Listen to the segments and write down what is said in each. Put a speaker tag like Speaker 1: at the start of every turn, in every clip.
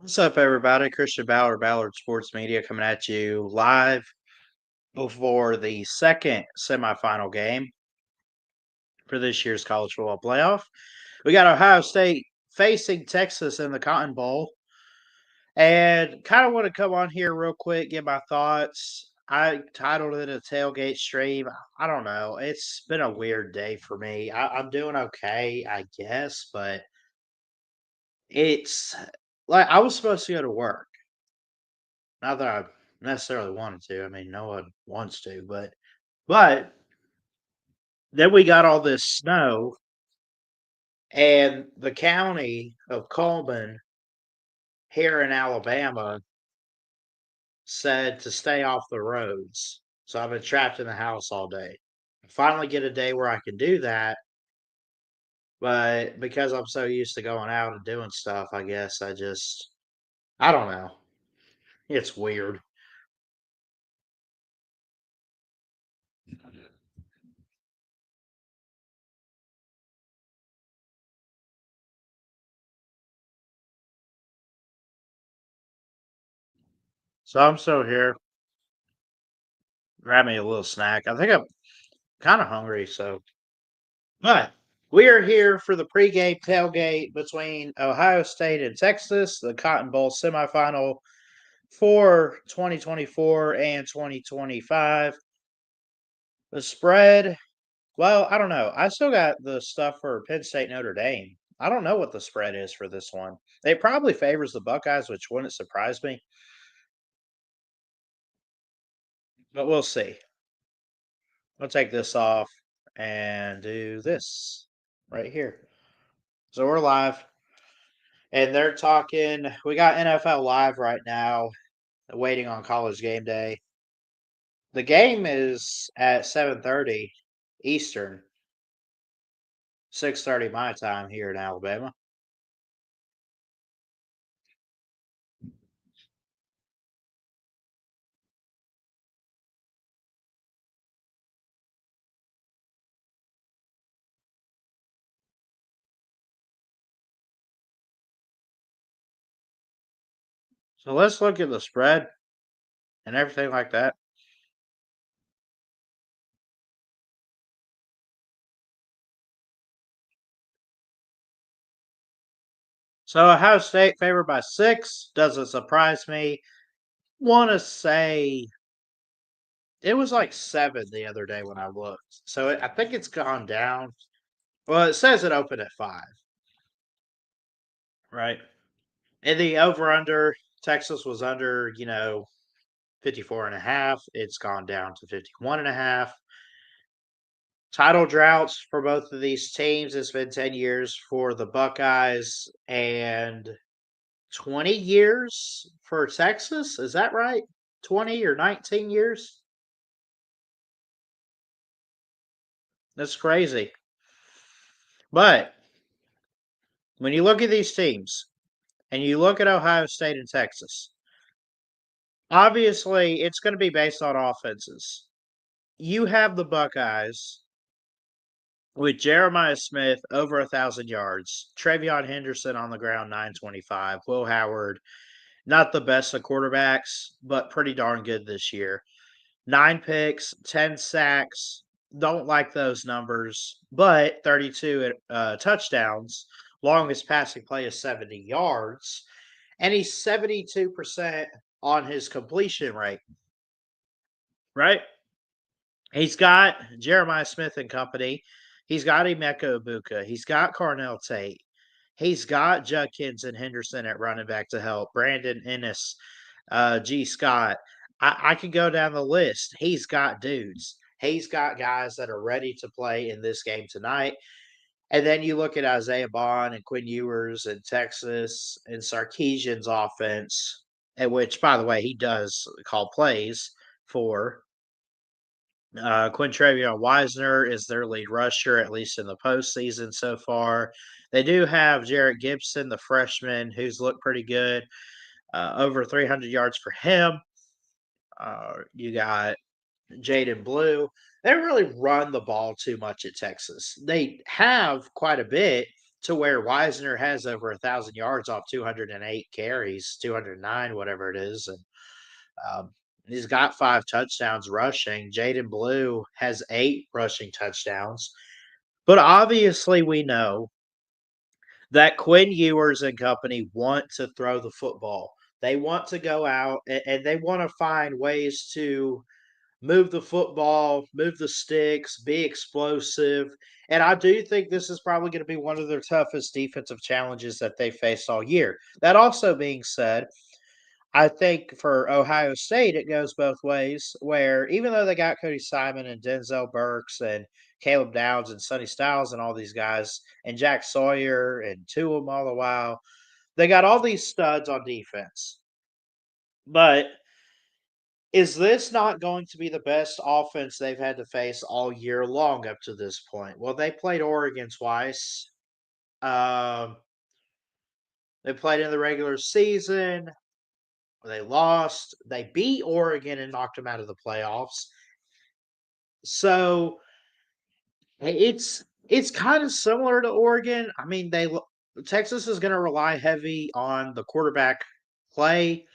Speaker 1: What's up, everybody? Christian Ballard, Ballard Sports Media, coming at you live before the second semifinal game for this year's college football playoff. We got Ohio State facing Texas in the Cotton Bowl, and kind of want to come on here real quick, get my thoughts. I titled it a tailgate stream. I don't know. It's been a weird day for me. I'm doing okay, I guess, but it's like I was supposed to go to work. Not that I necessarily wanted to. I mean, no one wants to, but then we got all this snow, and the county of Coleman here in Alabama said to stay off the roads. So I've been trapped in the house all day. Finally get a day where I can do that, but because I'm so used to going out and doing stuff, I guess I don't know. It's weird. So I'm still here. Grab me a little snack. I think I'm kind of hungry, so but we are here for the pregame tailgate between Ohio State and Texas, the Cotton Bowl semifinal for 2024 and 2025. The spread, well, I don't know. I still got the stuff for Penn State Notre Dame. I don't know what the spread is for this one. It probably favors the Buckeyes, which wouldn't surprise me, but we'll see. I'll take this off and do this right here. So we're live. And they're talking. We got NFL Live right now, waiting on College Game Day. The game is at 7:30 Eastern, 6:30 my time here in Alabama. So let's look at the spread and everything like that. So Ohio State favored by 6 doesn't surprise me. Want to say it was like 7 the other day when I looked. So I think it's gone down. Well, it says it opened at 5, right? And the over under, Texas was under, 54 and a half. It's gone down to 51 and a half. Title droughts for both of these teams. It's been 10 years for the Buckeyes and 20 years for Texas. Is that right? 20 or 19 years? That's crazy. But when you look at these teams and you look at Ohio State and Texas, obviously it's going to be based on offenses. You have the Buckeyes with Jeremiah Smith over 1,000 yards, Travion Henderson on the ground 925, Will Howard, not the best of quarterbacks, but pretty darn good this year. 9 picks, 10 sacks. Don't like those numbers, but 32 touchdowns. Longest passing play is 70 yards, and he's 72% on his completion rate. Right? He's got Jeremiah Smith and company. He's got Emeka Ibuka. He's got Carnell Tate. He's got Judkins and Henderson at running back to help. Brandon Ennis, G. Scott. I could go down the list. He's got dudes. He's got guys that are ready to play in this game tonight. And then you look at Isaiah Bond and Quinn Ewers in Texas and Sarkeesian's offense, at which, by the way, he does call plays for. Quintravion Wisner is their lead rusher, at least in the postseason so far. They do have Jarrett Gibson, the freshman, who's looked pretty good, over 300 yards for him. You got Jaden Blue. They don't really run the ball too much at Texas. They have quite a bit to where Wisner has over 1,000 yards off 208 carries, 209, whatever it is, and um, he's got 5 touchdowns rushing. Jaden Blue has 8 rushing touchdowns. But obviously, we know that Quinn Ewers and company want to throw the football. They want to go out and they want to find ways to move the football, move the sticks, be explosive. And I do think this is probably going to be one of their toughest defensive challenges that they faced all year. That also being said, I think for Ohio State, it goes both ways, where even though they got Cody Simon and Denzel Burks and Caleb Downs and Sonny Styles and all these guys, and Jack Sawyer and Tuam all the while, they got all these studs on defense. But is this not going to be the best offense they've had to face all year long up to this point? Well, they played Oregon twice. Um, they played in the regular season. They lost. They beat Oregon and knocked them out of the playoffs. So it's kind of similar to Oregon. I mean, Texas is going to rely heavy on the quarterback play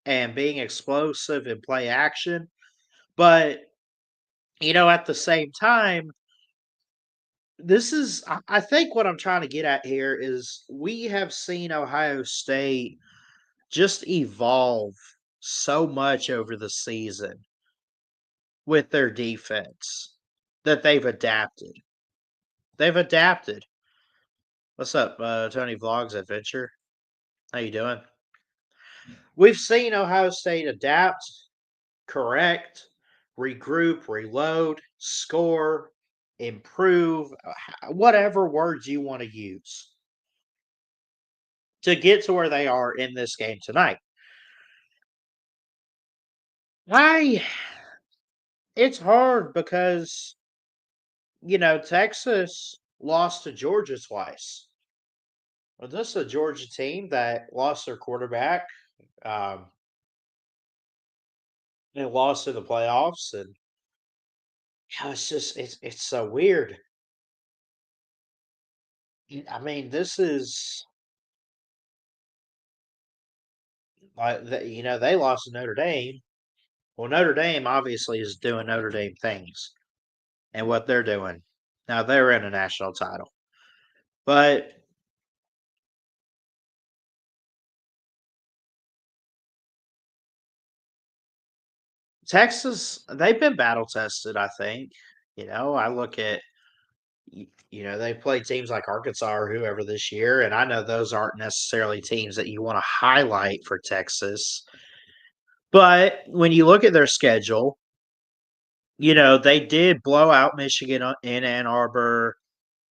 Speaker 1: and being explosive and play action. But at the same time, I think what I'm trying to get at here is we have seen Ohio State just evolve so much over the season with their defense that they've adapted. They've adapted. What's up, Tony Vlogs Adventure? How you doing? We've seen Ohio State adapt, correct, regroup, reload, score, improve, whatever words you want to use to get to where they are in this game tonight. I It's hard because Texas lost to Georgia twice. Well, this is a Georgia team that lost their quarterback. Um, they lost in the playoffs, and it's so weird. I mean, this is like they lost to Notre Dame. Well, Notre Dame obviously is doing Notre Dame things, and what they're doing now, they're in a national title, but Texas, they've been battle tested, I think. I look at they play teams like Arkansas or whoever this year, and I know those aren't necessarily teams that you want to highlight for Texas. But when you look at their schedule, they did blow out Michigan in Ann Arbor.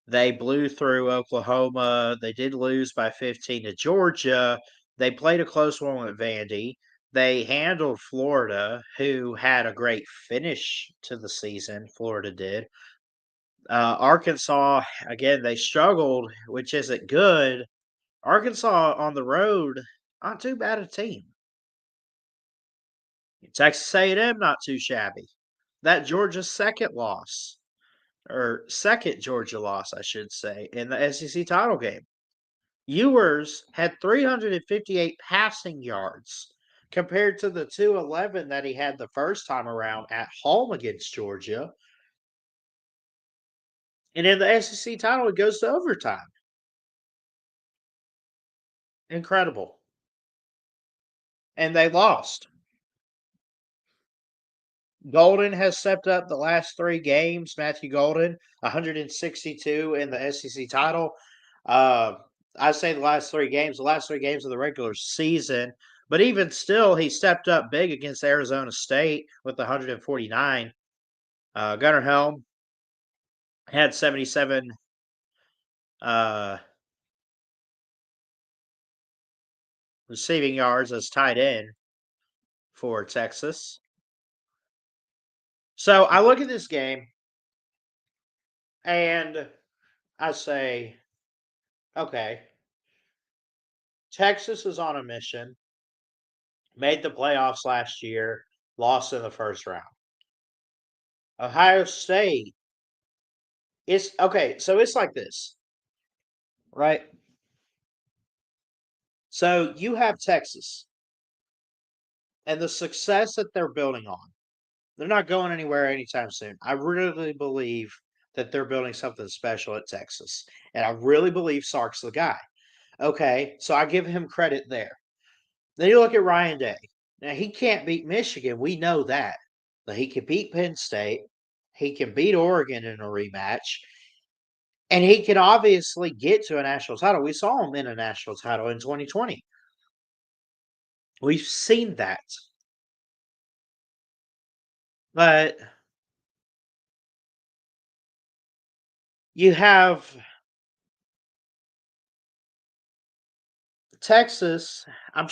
Speaker 1: They blew through Oklahoma. They did lose by 15 to Georgia. They played a close one with Vandy. They handled Florida, who had a great finish to the season. Florida did. Arkansas, again, they struggled, which isn't good. Arkansas on the road, not too bad a team. Texas A&M, not too shabby. That Georgia's second loss, or second Georgia loss, I should say, in the SEC title game. Ewers had 358 passing yards compared to the 211 that he had the first time around at home against Georgia. And in the SEC title, it goes to overtime. Incredible. And they lost. Golden has stepped up the last 3 games. Matthew Golden, 162 in the SEC title. Uh, I say the last 3 games of the regular season. But even still, he stepped up big against Arizona State with 149. Gunnar Helm had 77 receiving yards as tight end for Texas. So I look at this game and I say, okay, Texas is on a mission, made the playoffs last year, lost in the first round. Ohio State is okay, so it's like this. right? So you have Texas and the success that they're building on. They're not going anywhere anytime soon. I really believe that they're building something special at Texas. And I really believe Sark's the guy. Okay, so I give him credit there. Then you look at Ryan Day. Now he can't beat Michigan. We know that. But he can beat Penn State. He can beat Oregon in a rematch. And he can obviously get to a national title. We saw him in a national title in 2020. We've seen that. But you have Texas. I'm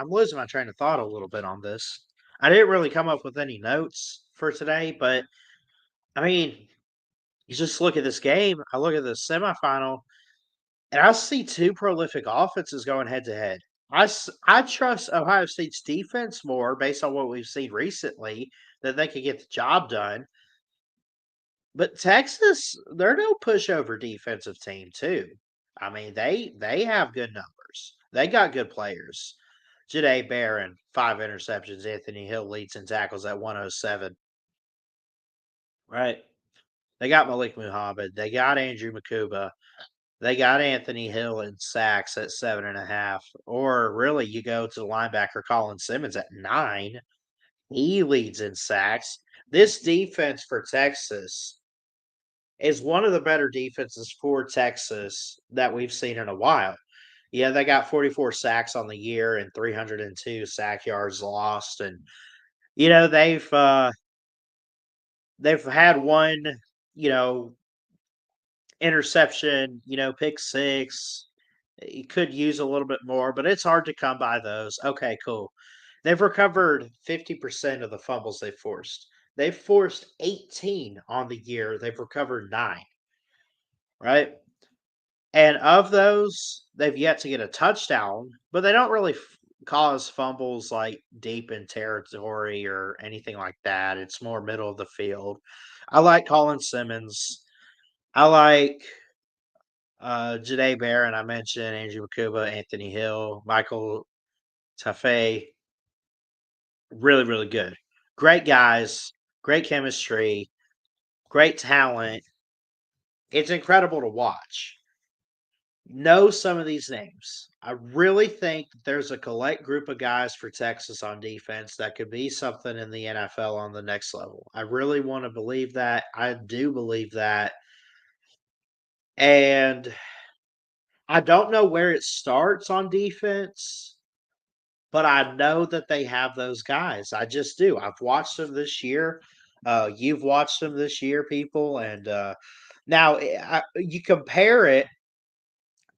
Speaker 1: losing my train of thought a little bit on this. I didn't really come up with any notes for today, but I mean, you just look at this game. I look at the semifinal, and I see two prolific offenses going head to head. I trust Ohio State's defense more based on what we've seen recently that they could get the job done. But Texas, they're no pushover defensive team too. I mean, they have good numbers. They got good players. Jahdae Barron, 5 interceptions. Anthony Hill leads in tackles at 107. Right. They got Malik Muhammad. They got Andrew Makuba. They got Anthony Hill in sacks at 7.5. Or really, you go to the linebacker Colin Simmons at 9. He leads in sacks. This defense for Texas is one of the better defenses for Texas that we've seen in a while. Yeah, they got 44 sacks on the year and 302 sack yards lost, and they've had one you know interception, pick six. You could use a little bit more, but it's hard to come by those. Okay, cool. They've recovered 50% of the fumbles they've forced. They've forced 18 on the year. They've recovered 9, right? And of those, they've yet to get a touchdown, but they don't really cause fumbles like deep in territory or anything like that. It's more middle of the field. I like Colin Simmons. I like Jahdae Barron. I mentioned Andrew Makuba, Anthony Hill, Michael Tafe. Really, really good. Great guys, great chemistry, great talent. It's incredible to watch. Know some of these names. I really think that there's a collect group of guys for Texas on defense that could be something in the NFL on the next level. I really want to believe that. I do believe that. And I don't know where it starts on defense, but I know that they have those guys. I just do. I've watched them this year. You've watched them this year, people. And now you compare it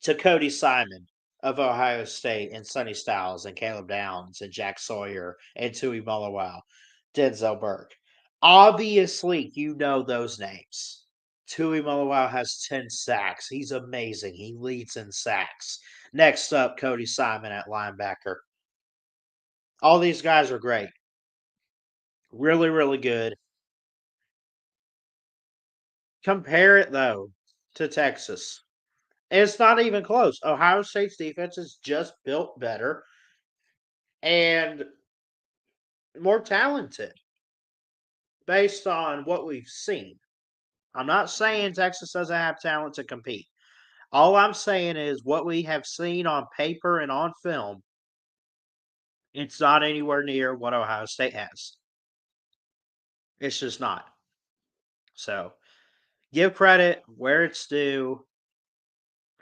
Speaker 1: to Cody Simon of Ohio State and Sonny Styles and Caleb Downs and Jack Sawyer and Tui Mullerwow, Denzel Burke. Obviously, you know those names. Tui Mullerwow has 10 sacks. He's amazing. He leads in sacks. Next up, Cody Simon at linebacker. All these guys are great. Really, really good. Compare it, though, to Texas. It's not even close. Ohio State's defense is just built better and more talented based on what we've seen. I'm not saying Texas doesn't have talent to compete. All I'm saying is what we have seen on paper and on film, it's not anywhere near what Ohio State has. It's just not. So give credit where it's due.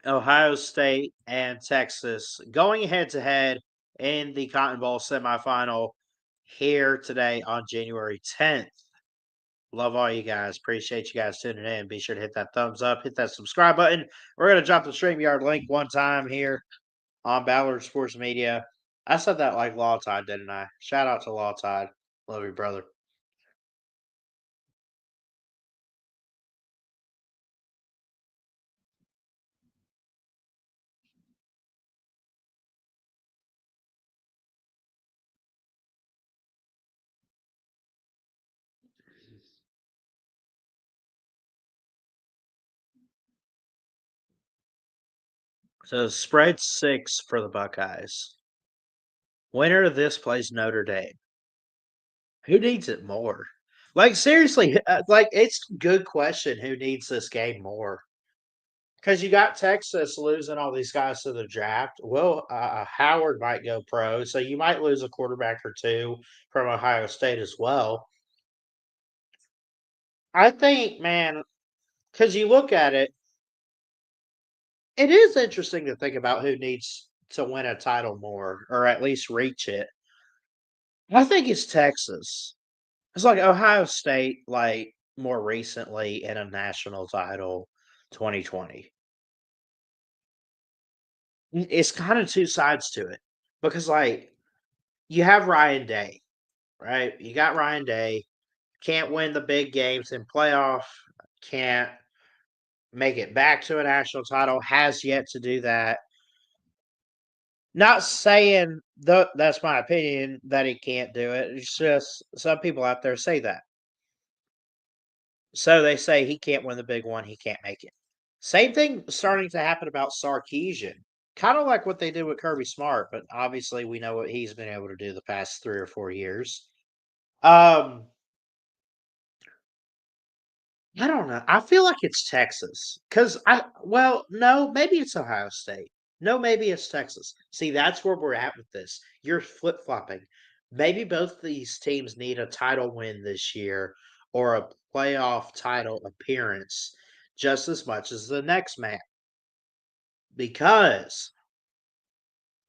Speaker 1: Ohio State and Texas going head to head in the Cotton Bowl semifinal here today on January 10th. Love all you guys. Appreciate you guys tuning in. Be sure to hit that thumbs up, hit that subscribe button. We're going to drop the StreamYard link one time here on Ballard Sports Media. I said that like Law Tide, didn't I? Shout out to Law Tide. Love you, brother. So spread 6 for the Buckeyes. Winner of this plays Notre Dame. Who needs it more? Like, seriously, like, it's a good question who needs this game more. Because you got Texas losing all these guys to the draft. Well, Howard might go pro, so you might lose a quarterback or two from Ohio State as well. I think, man, because you look at it, it is interesting to think about who needs to win a title more, or at least reach it. I think it's Texas. It's like Ohio State, like, more recently in a national title, 2020. It's kinda 2 sides to it because, like, you have Ryan Day, right? You got Ryan Day, can't win the big games in playoff, can't make it back to a national title, has yet to do that. Not saying that's my opinion that he can't do it, it's just some people out there say that. So they say he can't win the big one, he can't make it. Same thing starting to happen about Sarkisian. Kind of like what they did with Kirby Smart, but obviously we know what he's been able to do the past 3 or 4 years. Um, I don't know. I feel like it's Texas because no, maybe it's Ohio State. No, maybe it's Texas. See, that's where we're at with this. You're flip flopping. Maybe both these teams need a title win this year or a playoff title appearance just as much as the next man because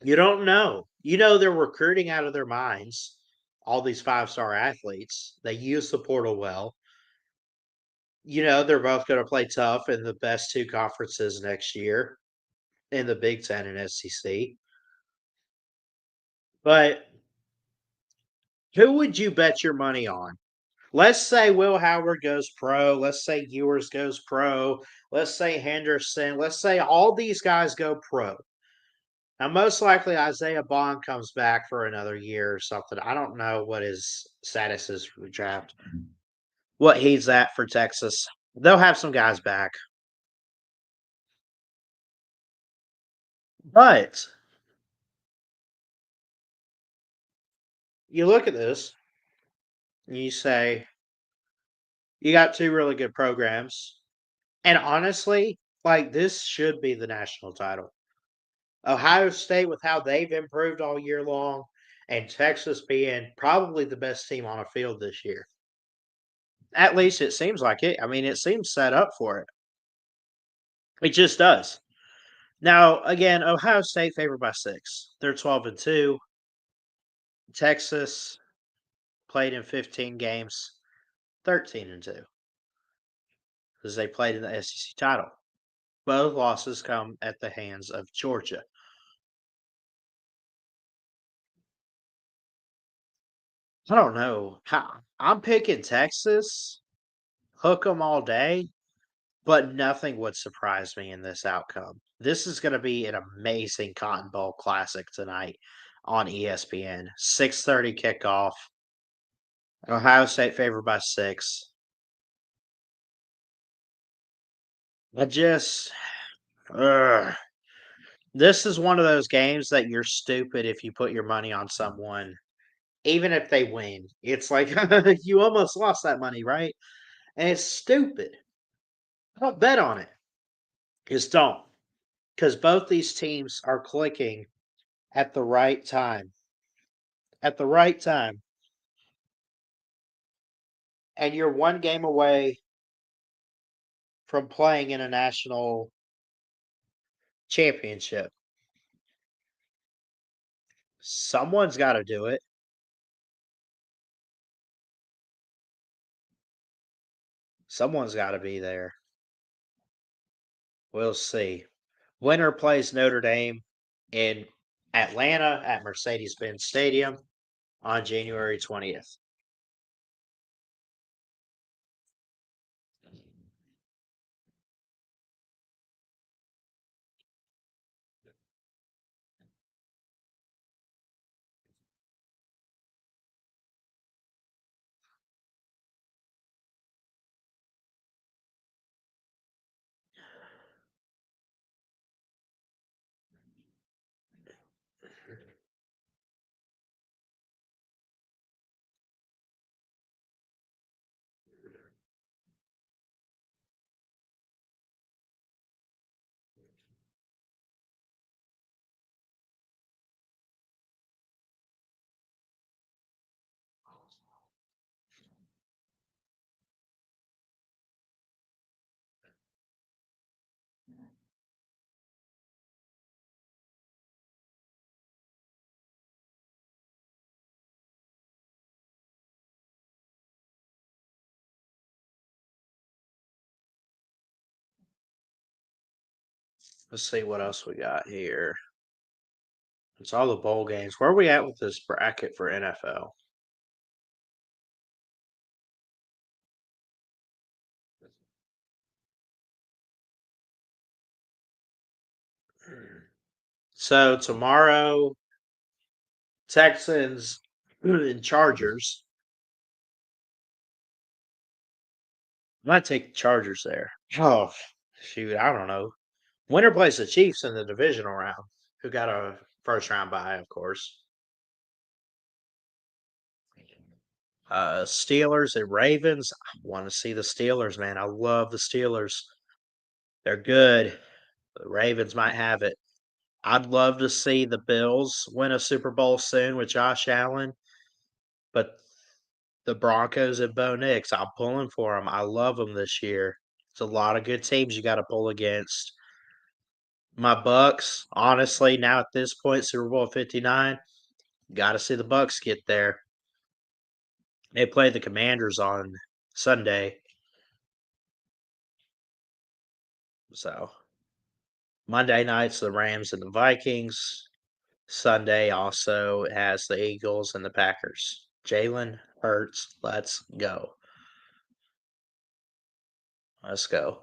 Speaker 1: you don't know. You know, they're recruiting out of their minds all these 5-star athletes. They use the portal well. You know, they're both gonna play tough in the best 2 conferences next year in the Big Ten and SEC. But who would you bet your money on? Let's say Will Howard goes pro. Let's say Ewers goes pro. Let's say Henderson. Let's say all these guys go pro. Now, most likely Isaiah Bond comes back for another year or something. I don't know what his status is for the draft, what he's at for Texas. They'll have some guys back. But you look at this and you say, you got 2 really good programs. And honestly, like, this should be the national title. Ohio State, with how they've improved all year long, and Texas being probably the best team on a field this year. At least it seems like it. I mean, it seems set up for it. It just does. Now, again, Ohio State favored by 6. They're 12-2. Texas played in 15 games, 13-2, because they played in the SEC title. Both losses come at the hands of Georgia. I don't know. I'm picking Texas, hook 'em all day, but nothing would surprise me in this outcome. This is gonna be an amazing Cotton Bowl classic tonight on ESPN. 6:30 kickoff. Ohio State favored by 6. I just ugh. This is one of those games that you're stupid if you put your money on someone, even if they win. It's like you almost lost that money, right? And it's stupid. Don't bet on it. Just don't. Because both these teams are clicking at the right time. At the right time. And you're one game away from playing in a national championship. Someone's got to do it. Someone's got to be there. We'll see. Winner plays Notre Dame in Atlanta at Mercedes-Benz Stadium on January 20th. Let's see what else we got here. It's all the bowl games. Where are we at with this bracket for NFL? So tomorrow, Texans and Chargers. I might take the Chargers there. Oh, shoot. I don't know. Winner plays the Chiefs in the divisional round, who got a first round bye, of course. Steelers and Ravens. I want to see the Steelers, man. I love the Steelers. They're good. The Ravens might have it. I'd love to see the Bills win a Super Bowl soon with Josh Allen, but the Broncos and Bo Nix, I'm pulling for them. I love them this year. It's a lot of good teams you got to pull against. My Bucks, honestly, now at this point, Super Bowl 59, got to see the Bucks get there. They play the Commanders on Sunday. So Monday night's the Rams and the Vikings. Sunday also has the Eagles and the Packers. Jalen Hurts, let's go. Let's go.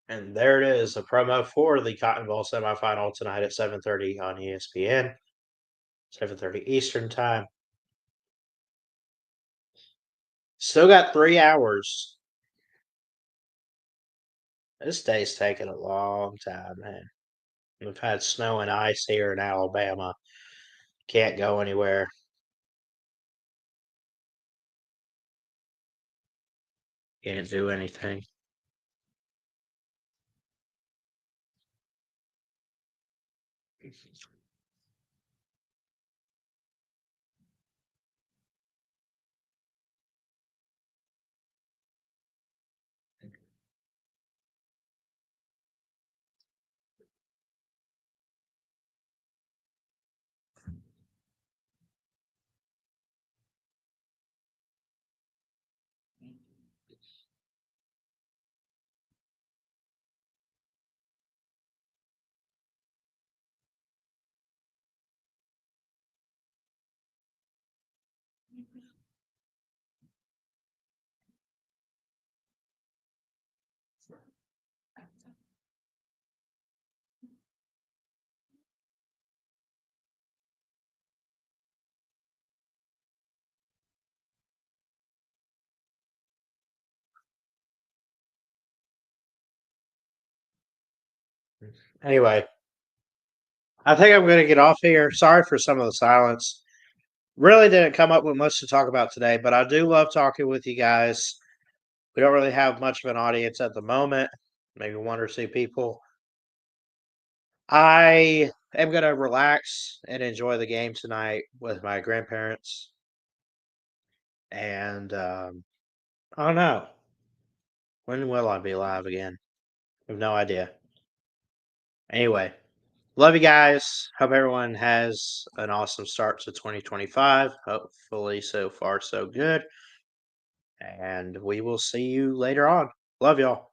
Speaker 1: And there it is, a promo for the Cotton Bowl semifinal tonight at 7:30 on ESPN, 7:30 Eastern time. Still got 3 hours. This day's taking a long time, man. We've had snow and ice here in Alabama. Can't go anywhere. Can't do anything. Anyway, I think I'm going to get off here. Sorry for some of the silence. Really didn't come up with much to talk about today, but I do love talking with you guys. We don't really have much of an audience at the moment, maybe one or two people. I am going to relax and enjoy the game tonight with my grandparents. And I don't know. When will I be live again? I have no idea. Anyway, love you guys. Hope everyone has an awesome start to 2025. Hopefully, so far, so good. And we will see you later on. Love y'all.